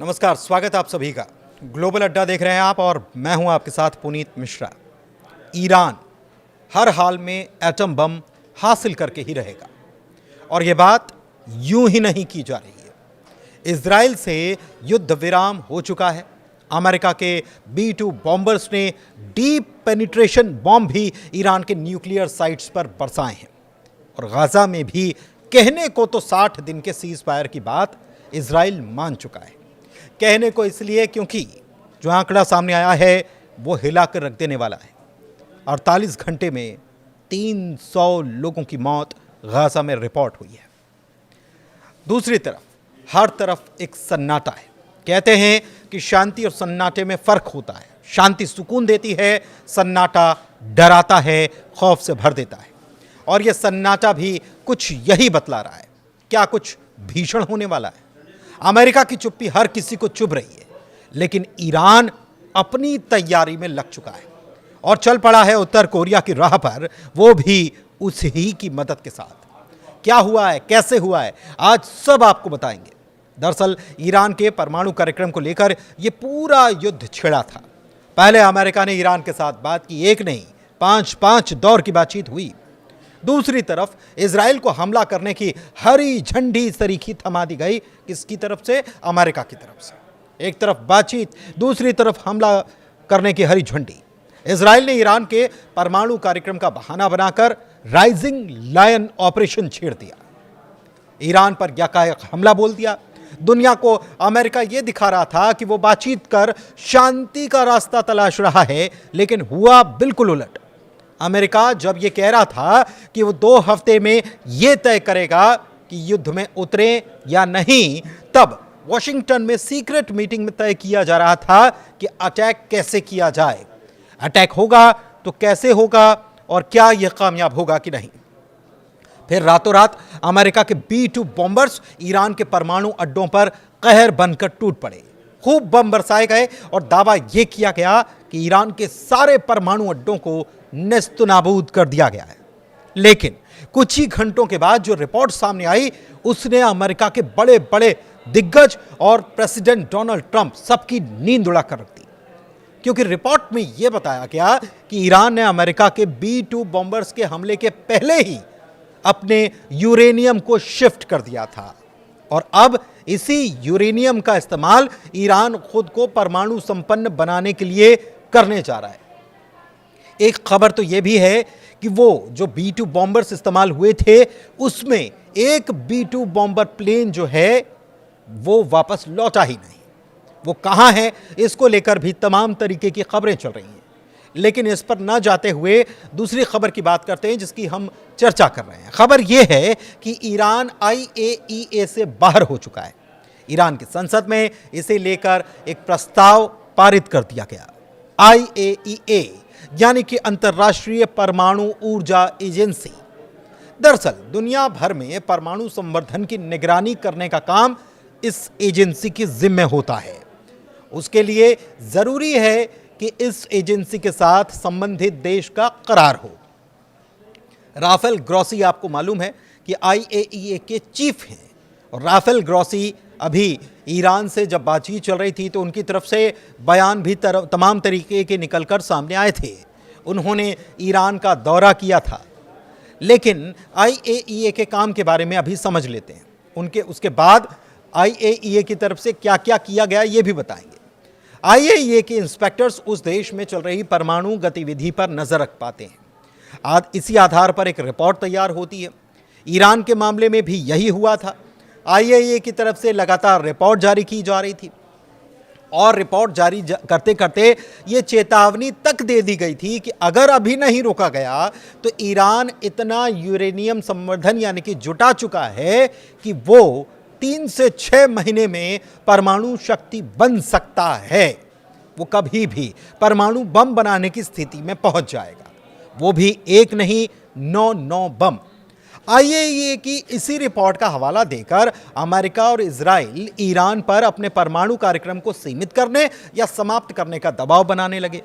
नमस्कार, स्वागत है आप सभी का। ग्लोबल अड्डा देख रहे हैं आप और मैं हूं आपके साथ पुनीत मिश्रा। ईरान हर हाल में एटम बम हासिल करके ही रहेगा और ये बात यूं ही नहीं की जा रही है। इजराइल से युद्ध विराम हो चुका है। अमेरिका के B-2 बॉम्बर्स ने डीप पेनिट्रेशन बॉम्ब भी ईरान के न्यूक्लियर साइट्स पर बरसाए हैं और गाजा में भी कहने को तो 60 दिन के सीज फायर की बात इजराइल मान चुका है। कहने को इसलिए क्योंकि जो आंकड़ा सामने आया है वो हिलाकर रख देने वाला है। 48 घंटे में 300 लोगों की मौत गाजा में रिपोर्ट हुई है। दूसरी तरफ हर तरफ एक सन्नाटा है। कहते हैं कि शांति और सन्नाटे में फर्क होता है। शांति सुकून देती है, सन्नाटा डराता है, खौफ से भर देता है। और यह सन्नाटा भी कुछ यही बतला रहा है। क्या कुछ भीषण होने वाला है? अमेरिका की चुप्पी हर किसी को चुभ रही है, लेकिन ईरान अपनी तैयारी में लग चुका है और चल पड़ा है उत्तर कोरिया की राह पर, वो भी उस ही की मदद के साथ। क्या हुआ है, कैसे हुआ है, आज सब आपको बताएंगे। दरअसल ईरान के परमाणु कार्यक्रम को लेकर यह पूरा युद्ध छिड़ा था। पहले अमेरिका ने ईरान के साथ बात की, एक नहीं 5 दौर की बातचीत हुई। दूसरी तरफ इजराइल को हमला करने की हरी झंडी सरीखी थमा दी गई। किसकी तरफ से? अमेरिका की तरफ से। एक तरफ बातचीत, दूसरी तरफ हमला करने की हरी झंडी। इजराइल ने ईरान के परमाणु कार्यक्रम का बहाना बनाकर राइजिंग लायन ऑपरेशन छेड़ दिया। ईरान पर यकायक हमला बोल दिया। दुनिया को अमेरिका यह दिखा रहा था कि वो बातचीत कर शांति का रास्ता तलाश रहा है, लेकिन हुआ बिल्कुल उलट। अमेरिका जब यह कह रहा था कि वो 2 हफ्ते में यह तय करेगा कि युद्ध में उतरे या नहीं, तब वॉशिंगटन में सीक्रेट मीटिंग में तय किया जा रहा था कि अटैक कैसे किया जाए, अटैक होगा तो कैसे होगा और क्या यह कामयाब होगा कि नहीं। फिर रातों रात अमेरिका के B-2 बॉम्बर्स ईरान के परमाणु अड्डों पर कहर बनकर टूट पड़े। खूब बम बरसाए गए और दावा यह किया गया कि ईरान के सारे परमाणु अड्डों को नेस्तनाबूद कर दिया गया है। लेकिन कुछ ही घंटों के बाद जो रिपोर्ट सामने आई, उसने अमेरिका के बड़े बड़े दिग्गज और प्रेसिडेंट डोनाल्ड ट्रंप सबकी नींद उड़ा कर रख दी। क्योंकि रिपोर्ट में यह बताया गया कि ईरान ने अमेरिका के B-2 बॉम्बर्स के हमले के पहले ही अपने यूरेनियम को शिफ्ट कर दिया था और अब इसी यूरेनियम का इस्तेमाल ईरान खुद को परमाणु संपन्न बनाने के लिए करने जा रहा है। एक खबर तो यह भी है कि वो जो B-2 बॉम्बर्स इस्तेमाल हुए थे, उसमें एक B-2 बॉम्बर प्लेन जो है वो वापस लौटा ही नहीं। वो कहां है, इसको लेकर भी तमाम तरीके की खबरें चल रही हैं। लेकिन इस पर ना जाते हुए दूसरी खबर की बात करते हैं जिसकी हम चर्चा कर रहे हैं। खबर यह है कि ईरान IAEA से बाहर हो चुका है। ईरान की संसद में इसे लेकर एक प्रस्ताव पारित कर दिया गया। IAEA यानी कि अंतर्राष्ट्रीय परमाणु ऊर्जा एजेंसी। दरअसल दुनिया भर में परमाणु संवर्धन की निगरानी करने का काम इस एजेंसी के जिम्मे होता है। उसके लिए जरूरी है कि इस एजेंसी के साथ संबंधित देश का करार हो। राफेल ग्रॉसी आपको मालूम है कि IAEA के चीफ हैं और राफेल ग्रॉसी अभी ईरान से जब बातचीत चल रही थी तो उनकी तरफ से बयान भी तमाम तरीके के निकलकर सामने आए थे। उन्होंने ईरान का दौरा किया था। लेकिन IAEA के काम के बारे में अभी समझ लेते हैं। उसके बाद IAEA की तरफ से क्या क्या किया गया ये भी बताएंगे। IAEA के इंस्पेक्टर्स उस देश में चल रही परमाणु गतिविधि पर नजर रख पाते हैं। इसी आधार पर एक रिपोर्ट तैयार होती है। ईरान के मामले में भी यही हुआ था। IAEA की तरफ से लगातार रिपोर्ट जारी की जा रही थी और रिपोर्ट जारी करते करते ये चेतावनी तक दे दी गई थी कि अगर अभी नहीं रोका गया तो ईरान इतना यूरेनियम संवर्धन यानी कि जुटा चुका है कि वो 3 से 6 महीने में परमाणु शक्ति बन सकता है। वो कभी भी परमाणु बम बनाने की स्थिति में पहुंच जाएगा, वो भी एक नहीं 9 बम। IAEA की इसी रिपोर्ट का हवाला देकर अमेरिका और इजराइल ईरान पर अपने परमाणु कार्यक्रम को सीमित करने या समाप्त करने का दबाव बनाने लगे।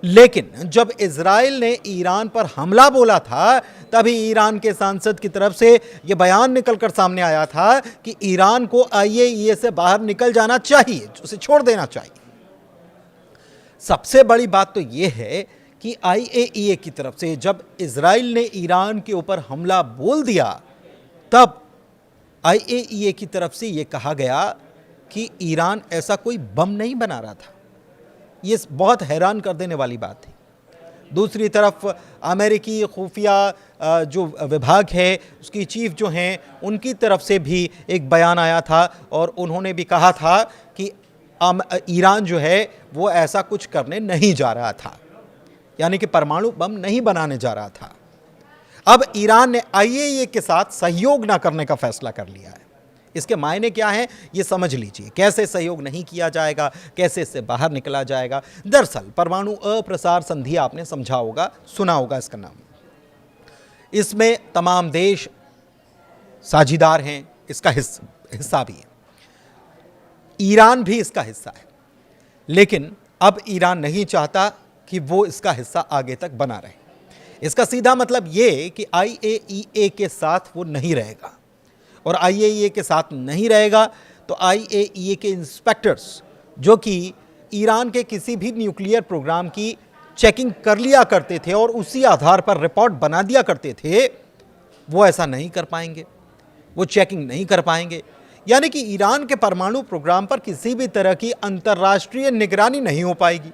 लेकिन जब इजराइल ने ईरान पर हमला बोला था, तभी ईरान के सांसद की तरफ से यह बयान निकलकर सामने आया था कि ईरान को IAEA से बाहर निकल जाना चाहिए, उसे छोड़ देना चाहिए। सबसे बड़ी बात तो यह है कि IAEA की तरफ से जब इजराइल ने ईरान के ऊपर हमला बोल दिया, तब IAEA की तरफ से यह कहा गया कि ईरान ऐसा कोई बम नहीं बना रहा था। ये बहुत हैरान कर देने वाली बात थी। दूसरी तरफ अमेरिकी खुफिया जो विभाग है, उसकी चीफ जो हैं, उनकी तरफ से भी एक बयान आया था और उन्होंने भी कहा था कि ईरान जो है वो ऐसा कुछ करने नहीं जा रहा था, यानी कि परमाणु बम नहीं बनाने जा रहा था। अब ईरान ने IAEA के साथ सहयोग ना करने का फैसला कर लिया है। इसके मायने क्या हैं, ये समझ लीजिए। कैसे सहयोग नहीं किया जाएगा, कैसे इससे बाहर निकला जाएगा। दरअसल परमाणु अप्रसार संधि आपने समझा होगा, सुना होगा इसका नाम। इसमें तमाम देश साझीदार हैं, इसका हिस्सा भी है। ईरान भी इसका हिस्सा है, लेकिन अब ईरान नहीं चाहता कि वो इसका हिस्सा आगे तक बना रहे। इसका सीधा मतलब ये कि IAEA के साथ वो नहीं रहेगा, और IAEA के साथ नहीं रहेगा तो IAEA के इंस्पेक्टर्स, जो कि ईरान के किसी भी न्यूक्लियर प्रोग्राम की चेकिंग कर लिया करते थे और उसी आधार पर रिपोर्ट बना दिया करते थे, वो ऐसा नहीं कर पाएंगे, वो चेकिंग नहीं कर पाएंगे। यानी कि ईरान के परमाणु प्रोग्राम पर किसी भी तरह की अंतर्राष्ट्रीय निगरानी नहीं हो पाएगी।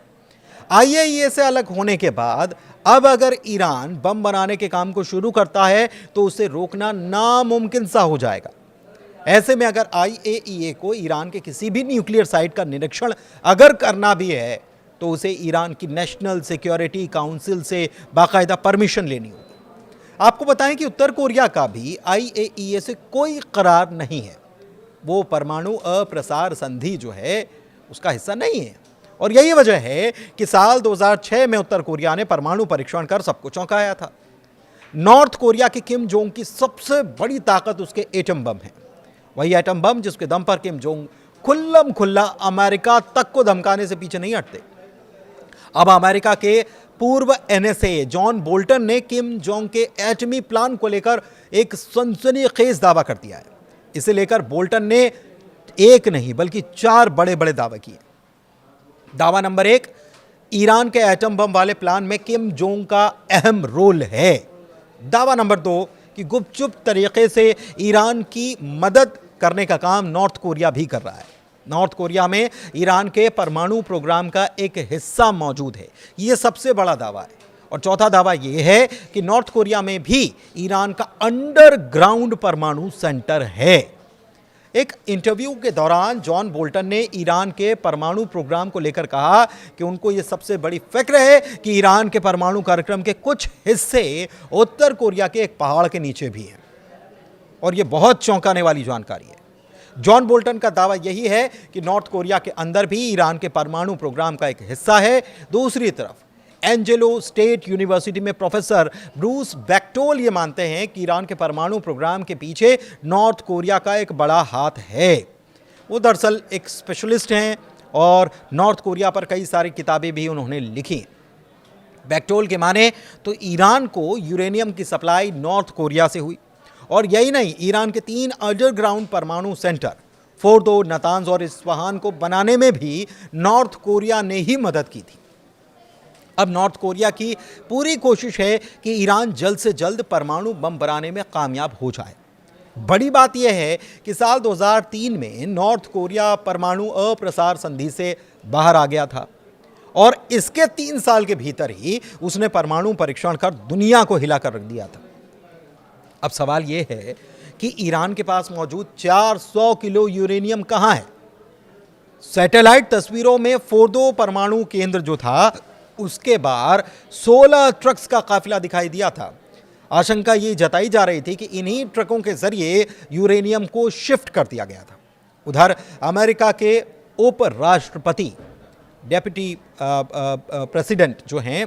IAEA से अलग होने के बाद अब अगर ईरान बम बनाने के काम को शुरू करता है तो उसे रोकना नामुमकिन सा हो जाएगा। ऐसे में अगर IAEA को ईरान के किसी भी न्यूक्लियर साइट का निरीक्षण अगर करना भी है तो उसे ईरान की नेशनल सिक्योरिटी काउंसिल से बाकायदा परमिशन लेनी होगी। आपको बताएं कि उत्तर कोरिया का भी IAEA से कोई करार नहीं है, वो परमाणु अप्रसार संधि जो है उसका हिस्सा नहीं है। और यही वजह है कि साल 2006 में उत्तर कोरिया ने परमाणु परीक्षण कर सबको चौंकाया था। नॉर्थ कोरिया के किम जोंग की सबसे बड़ी ताकत उसके एटम बम है, वही एटम बम जिसके दम पर किम जोंग खुल्लम खुल्ला अमेरिका तक को धमकाने से पीछे नहीं हटते। अब अमेरिका के पूर्व NSA जॉन बोल्टन ने किम जोंग के एटमी प्लान को लेकर एक सनसनीखेज दावा कर दिया है। इसे लेकर बोल्टन ने एक नहीं बल्कि 4 बड़े बड़े दावे किए। दावा नंबर 1, ईरान के एटम बम वाले प्लान में किम जोंग का अहम रोल है। दावा नंबर 2 कि गुपचुप तरीके से ईरान की मदद करने का काम नॉर्थ कोरिया भी कर रहा है। नॉर्थ कोरिया में ईरान के परमाणु प्रोग्राम का एक हिस्सा मौजूद है, यह सबसे बड़ा दावा है। और चौथा दावा यह है कि नॉर्थ कोरिया में भी ईरान का अंडरग्राउंड परमाणु सेंटर है। एक इंटरव्यू के दौरान जॉन बोल्टन ने ईरान के परमाणु प्रोग्राम को लेकर कहा कि उनको यह सबसे बड़ी फिक्र है कि ईरान के परमाणु कार्यक्रम के कुछ हिस्से उत्तर कोरिया के एक पहाड़ के नीचे भी हैं, और यह बहुत चौंकाने वाली जानकारी है। जॉन बोल्टन का दावा यही है कि नॉर्थ कोरिया के अंदर भी ईरान के परमाणु प्रोग्राम का एक हिस्सा है। दूसरी तरफ एंजेलो स्टेट यूनिवर्सिटी में प्रोफेसर ब्रूस बैक्टोल ये मानते हैं कि ईरान के परमाणु प्रोग्राम के पीछे नॉर्थ कोरिया का एक बड़ा हाथ है। वो दरअसल एक स्पेशलिस्ट हैं और नॉर्थ कोरिया पर कई सारी किताबें भी उन्होंने लिखी। बैक्टोल के माने तो ईरान को यूरेनियम की सप्लाई नॉर्थ कोरिया से हुई, और यही नहीं, ईरान के 3 अंडरग्राउंड परमाणु सेंटर फोर्दो, नातांज और इस्फहान को बनाने में भी नॉर्थ कोरिया ने ही मदद की थी। अब नॉर्थ कोरिया की पूरी कोशिश है कि ईरान जल्द से जल्द परमाणु बम बनाने में कामयाब हो जाए। बड़ी बात यह है कि साल 2003 में नॉर्थ कोरिया परमाणु अप्रसार संधि से बाहर आ गया था, और इसके 3 साल के भीतर ही उसने परमाणु परीक्षण कर दुनिया को हिला कर रख दिया था। अब सवाल यह है कि ईरान के पास मौजूद 400 किलो यूरेनियम कहां है? सैटेलाइट तस्वीरों में फोर्दो परमाणु केंद्र जो था उसके बाहर 16 ट्रक्स का काफिला दिखाई दिया था। आशंका ये जताई जा रही थी कि इन्हीं ट्रकों के जरिए यूरेनियम को शिफ्ट कर दिया गया था। उधर अमेरिका के उप राष्ट्रपति डेप्यूटी प्रेसिडेंट जो हैं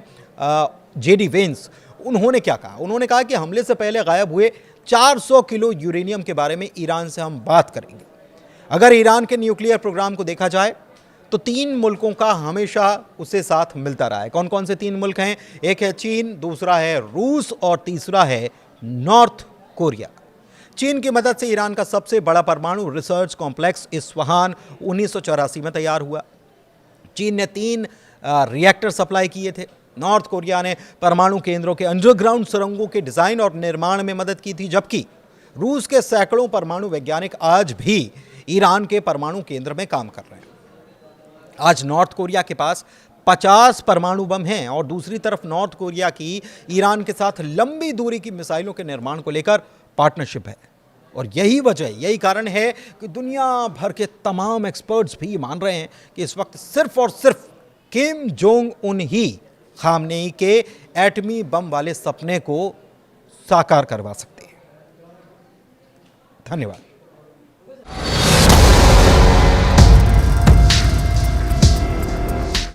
JD वेंस, उन्होंने क्या कहा? उन्होंने कहा कि हमले से पहले गायब हुए 400 किलो यूरेनियम के बारे में ईरान से हम बात करेंगे। अगर ईरान के न्यूक्लियर प्रोग्राम को देखा जाए तो 3 मुल्कों का हमेशा उसे साथ मिलता रहा है। कौन कौन से 3 मुल्क हैं? एक है चीन, दूसरा है रूस और तीसरा है नॉर्थ कोरिया। चीन की मदद से ईरान का सबसे बड़ा परमाणु रिसर्च कॉम्प्लेक्स इस्फहान 1984 में तैयार हुआ। चीन ने 3 रिएक्टर सप्लाई किए थे। नॉर्थ कोरिया ने परमाणु केंद्रों के अंडरग्राउंड सुरंगों के डिजाइन और निर्माण में मदद की थी, जबकि रूस के सैकड़ों परमाणु वैज्ञानिक आज भी ईरान के परमाणु केंद्र में काम कर रहे हैं। आज नॉर्थ कोरिया के पास 50 परमाणु बम हैं और दूसरी तरफ नॉर्थ कोरिया की ईरान के साथ लंबी दूरी की मिसाइलों के निर्माण को लेकर पार्टनरशिप है। और यही कारण है कि दुनिया भर के तमाम एक्सपर्ट्स भी मान रहे हैं कि इस वक्त सिर्फ और सिर्फ किम जोंग उन ही खामनेई के एटमी बम वाले सपने को साकार करवा सकते हैं। धन्यवाद।